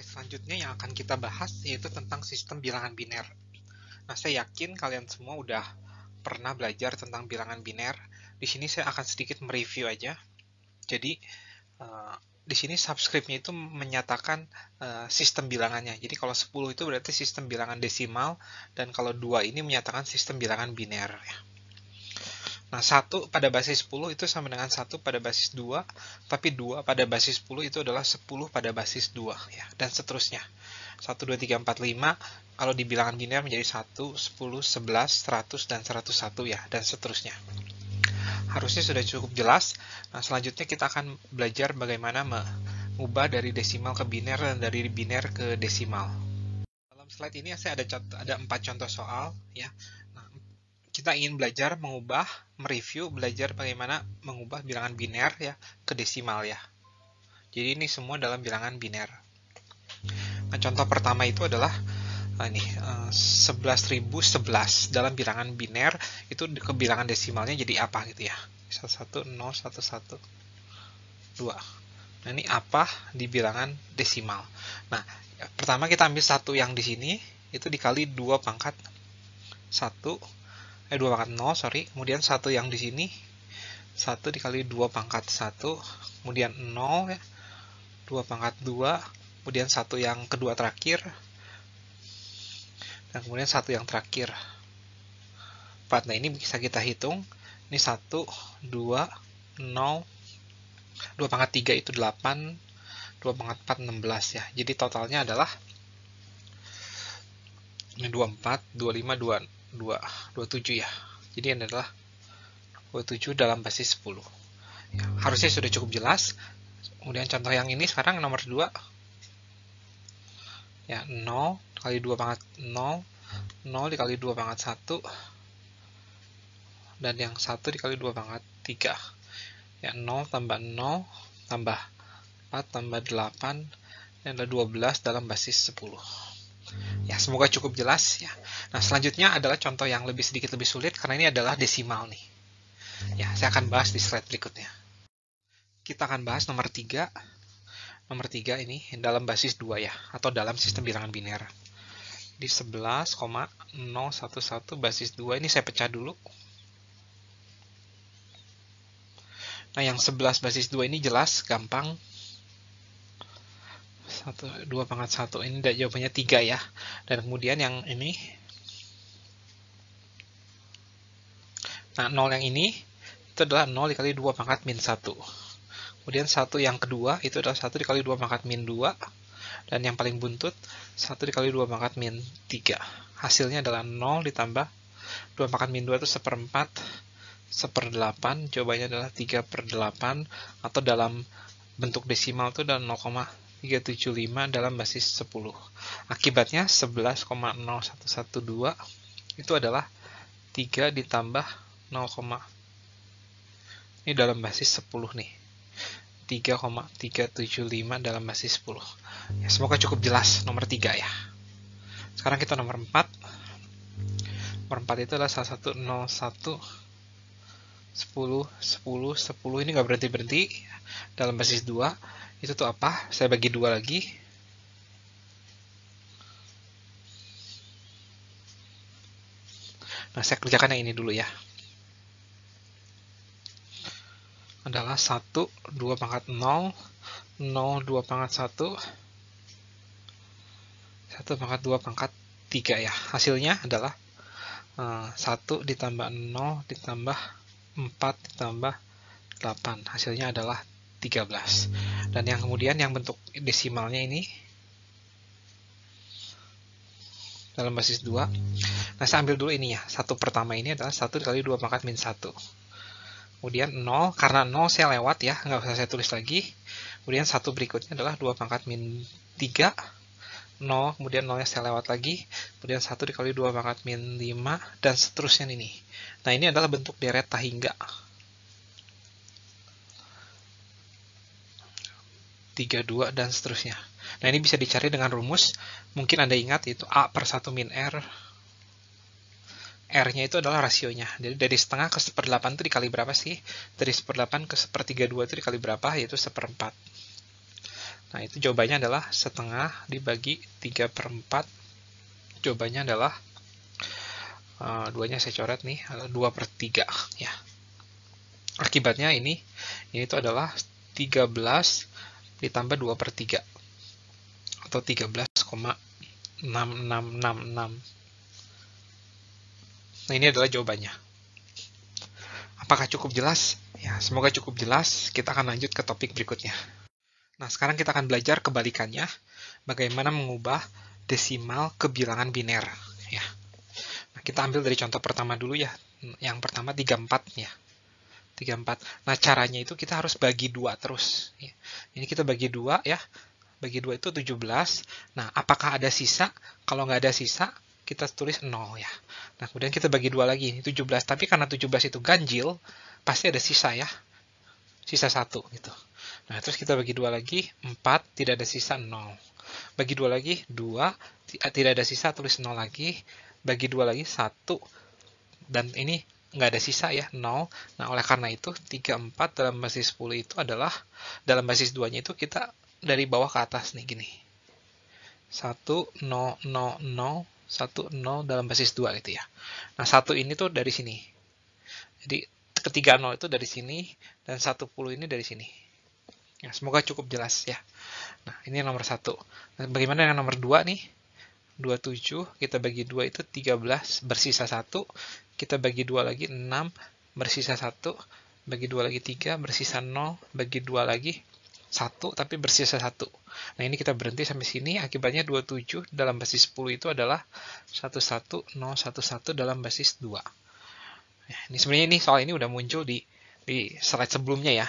Selanjutnya yang akan kita bahas yaitu tentang sistem bilangan biner. Nah, saya yakin kalian semua udah pernah belajar tentang bilangan biner. Di sini saya akan sedikit mereview aja. Jadi, di sini subscript-nya itu menyatakan sistem bilangannya. Jadi kalau 10 itu berarti sistem bilangan desimal, dan kalau 2 ini menyatakan sistem bilangan biner. Nah, 1 pada basis 10 itu sama dengan 1 pada basis 2, tapi 2 pada basis 10 itu adalah 10 pada basis 2, ya, dan seterusnya. 1, 2, 3, 4, 5, kalau di bilangan biner menjadi 1, 10, 11, 100, dan 101, ya, dan seterusnya. Harusnya sudah cukup jelas. Nah, selanjutnya kita akan belajar bagaimana mengubah dari desimal ke biner dan dari biner ke desimal. Dalam slide ini saya ada 4 contoh soal, ya. Nah, kita ingin belajar mereview, belajar bagaimana mengubah bilangan biner ya ke desimal ya. Jadi ini semua dalam bilangan biner. Nah, contoh pertama itu adalah ini 11.011 dalam bilangan biner, itu ke bilangan desimalnya jadi apa gitu ya. 11, 0, 11, 2. Nah, ini apa di bilangan desimal. Nah, pertama kita ambil 1 yang di sini itu dikali 2 pangkat 1, 2 pangkat 0, kemudian 1 yang di sini 1 dikali 2 pangkat 1, kemudian 0 ya, 2 pangkat 2, kemudian 1 yang kedua terakhir, dan kemudian 1 yang terakhir 4. Nah, ini bisa kita hitung, ini 1, 2, 0, 2 pangkat 3 itu 8, 2 pangkat 4, 16 ya. Jadi totalnya adalah 24, 25, 27 ya. Jadi ini adalah 27 dalam basis 10. Ya, harusnya sudah cukup jelas. Kemudian contoh yang ini sekarang nomor 2. Ya, 0 kali 2 pangkat 0, 0 dikali 2 pangkat 1, dan yang 1 dikali 2 pangkat 3. Ya, 0 tambah 0 tambah 4 tambah 8, dan ada 12 dalam basis 10. Ya, semoga cukup jelas ya. Nah, selanjutnya adalah contoh yang sedikit lebih sulit karena ini adalah desimal nih. Ya, saya akan bahas di slide berikutnya. Kita akan bahas nomor 3. Nomor 3 ini dalam basis 2 ya, atau dalam sistem bilangan biner. Di 11,011 basis 2 ini saya pecah dulu. Nah, yang 11 basis 2 ini jelas, gampang. 2 pangkat 1 ini jawabannya 3 ya. Dan kemudian yang ini, nah 0 yang ini itu adalah 0 dikali 2 pangkat min 1. Kemudian 1 yang kedua itu adalah 1 dikali 2 pangkat min 2. Dan yang paling buntut 1 dikali 2 pangkat min 3. Hasilnya adalah 0 ditambah 2 pangkat min 2 itu 1/4, 1/8. Jawabannya adalah 3/8, atau dalam bentuk desimal itu adalah 0,375 dalam basis 10. Akibatnya 11,0112 itu adalah 3 ditambah 0, ini dalam basis 10 nih. 3,375 dalam basis 10. Ya, semoga cukup jelas nomor 3 ya. Sekarang kita nomor 4. Nomor 4 itu adalah salah satu 01, 10, 10, 10. Ini nggak berhenti-berhenti. Dalam basis 2. Itu tuh apa? Saya bagi 2 lagi. Nah, saya kerjakan yang ini dulu ya. Adalah 1, 2 pangkat 0, 0, 2 pangkat 1, 1 pangkat 2 pangkat 3 ya. Hasilnya adalah 1 ditambah 0 ditambah 4 ditambah 8. Hasilnya adalah 13. Dan yang kemudian yang bentuk desimalnya ini dalam basis 2. Nah, saya ambil dulu ini ya. 1 pertama ini adalah 1 dikali 2 pangkat min 1. Kemudian 0, karena 0 saya lewat ya, nggak usah saya tulis lagi. Kemudian 1 berikutnya adalah 2 pangkat min 3. 0, kemudian 0 nya saya lewat lagi. Kemudian 1 dikali 2 pangkat min 5, dan seterusnya ini. Nah, ini adalah bentuk deret tahingga. 3, 2, dan seterusnya. Nah, ini bisa dicari dengan rumus. Mungkin Anda ingat, yaitu A per 1 min R. R-nya itu adalah rasionya. Jadi dari setengah ke 1/8 itu dikali berapa sih? Dari 1/8 ke 1/32 itu dikali berapa? Yaitu 1/4. Nah, itu jawabannya adalah setengah dibagi 3/4. Jawabannya adalah, duanya saya coret nih, 2/3 ya. Akibatnya ini itu adalah 13 ditambah 2/3 atau 13,6666. Nah, ini adalah jawabannya. Apakah cukup jelas? Ya, semoga cukup jelas. Kita akan lanjut ke topik berikutnya. Nah, sekarang kita akan belajar kebalikannya, bagaimana mengubah desimal ke bilangan biner ya. Nah, kita ambil dari contoh pertama dulu ya. Yang pertama 34 ya. 34. Nah, caranya itu kita harus bagi 2 terus. Ya. Ini kita bagi 2 ya. Bagi 2 itu 17. Nah, apakah ada sisa? Kalau nggak ada sisa, kita tulis 0 ya. Nah, kemudian kita bagi 2 lagi. Ini 17. Tapi karena 17 itu ganjil, pasti ada sisa ya. Sisa 1 gitu. Nah, terus kita bagi 2 lagi. 4, tidak ada sisa 0. Bagi 2 lagi. 2, tidak ada sisa, tulis 0 lagi. Bagi 2 lagi. 1. Dan ini nggak ada sisa ya, 0. Nah, oleh karena itu 34 dalam basis 10 itu adalah, dalam basis 2-nya itu kita dari bawah ke atas nih, gini. 1, 0, 0, 0, 1, 0 dalam basis 2 gitu ya. Nah, 1 ini tuh dari sini. Jadi, ketiga 0 itu dari sini, dan 10 ini dari sini. Ya, semoga cukup jelas ya. Nah, ini nomor 1. Nah, bagaimana dengan nomor 2 nih? 27, kita bagi 2 itu 13, bersisa 1. Kita bagi 2 lagi 6, bersisa 1. Bagi 2 lagi 3, bersisa 0. Bagi 2 lagi 1, tapi bersisa 1. Nah, ini kita berhenti sampai sini. Akibatnya 27 dalam basis 10 itu adalah 11011 dalam basis 2. Ya, ini sebenarnya soal ini udah muncul di slide sebelumnya ya.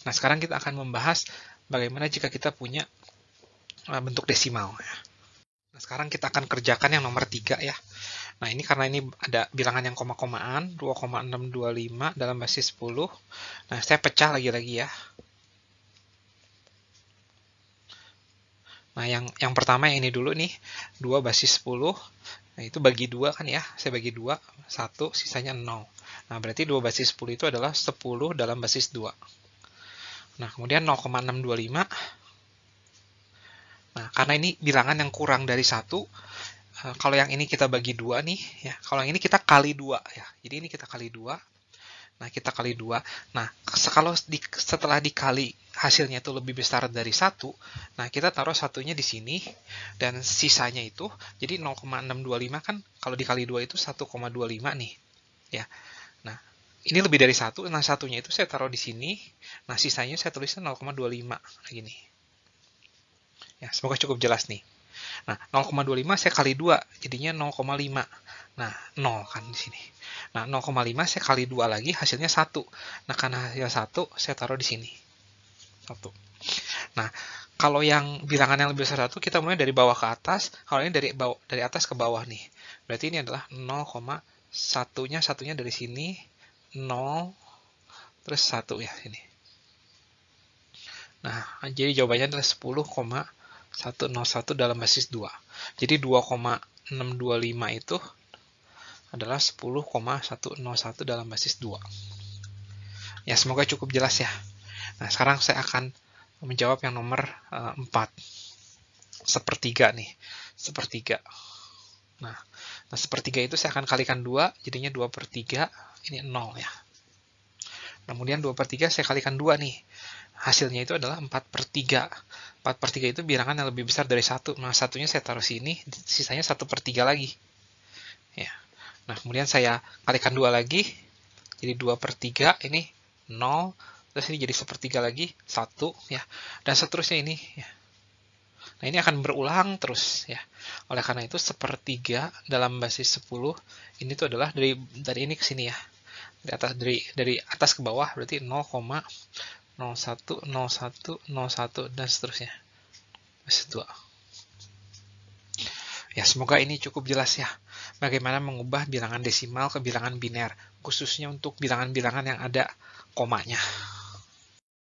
Nah, sekarang kita akan membahas bagaimana jika kita punya bentuk desimal ya. Nah, sekarang kita akan kerjakan yang nomor 3 ya. Nah, ini karena ini ada bilangan yang koma-komaan, 2,625 dalam basis 10. Nah, saya pecah lagi-lagi ya. Nah, yang pertama yang ini dulu nih, 2 basis 10. Nah, itu bagi 2 kan ya. Saya bagi 2, 1, sisanya 0. Nah, berarti 2 basis 10 itu adalah 10 dalam basis 2. Nah, kemudian 0,625. Nah, karena ini bilangan yang kurang dari 1, kalau yang ini kita bagi 2 nih, ya. Kalau yang ini kita kali 2, ya. Jadi ini kita kali 2. Nah, kita kali 2. Nah, kalau setelah dikali hasilnya itu lebih besar dari 1, nah kita taruh satunya di sini, dan sisanya itu, jadi 0,625 kan, kalau dikali 2 itu 1,25 nih. Ya. Nah, ini lebih dari 1, nah satunya itu saya taruh di sini, nah sisanya saya tulisnya 0,25, gini. Ya, semoga cukup jelas nih. Nah, 0,25 saya kali 2, jadinya 0,5. Nah, 0 kan di sini. Nah, 0,5 saya kali 2 lagi, hasilnya 1. Nah, karena hasil 1, saya taruh di sini. 1. Nah, kalau yang bilangan yang lebih besar 1, kita mulai dari bawah ke atas. Kalau ini dari atas ke bawah nih. Berarti ini adalah 0,1-nya dari sini, 0, terus 1 ya, sini. Nah, jadi jawabannya adalah 10,101 dalam basis 2. Jadi 2,625 itu adalah 10,101 dalam basis 2. Ya, semoga cukup jelas ya. Nah, sekarang saya akan menjawab yang nomor 4. Sepertiga nih. Sepertiga. Nah, sepertiga itu saya akan kalikan 2, jadinya 2/3, ini 0 ya. Kemudian 2/3 saya kalikan 2 nih. Hasilnya itu adalah 4/3. 4/3 itu bilangan yang lebih besar dari 1. Nah, satunya saya taruh sini, sisanya 1/3 lagi. Ya. Nah, kemudian saya kalikan 2 lagi, jadi 2/3, ini 0, terus ini jadi 1/3 lagi, 1, ya. Dan seterusnya ini, ya. Nah, ini akan berulang terus, ya. Oleh karena itu, 1/3 dalam basis 10, ini tuh adalah dari ini ke sini, ya. Dari atas ke bawah, berarti 0,01, 01, 01, dan seterusnya. Basis 2. Ya, semoga ini cukup jelas ya. Bagaimana mengubah bilangan desimal ke bilangan biner, khususnya untuk bilangan-bilangan yang ada komanya.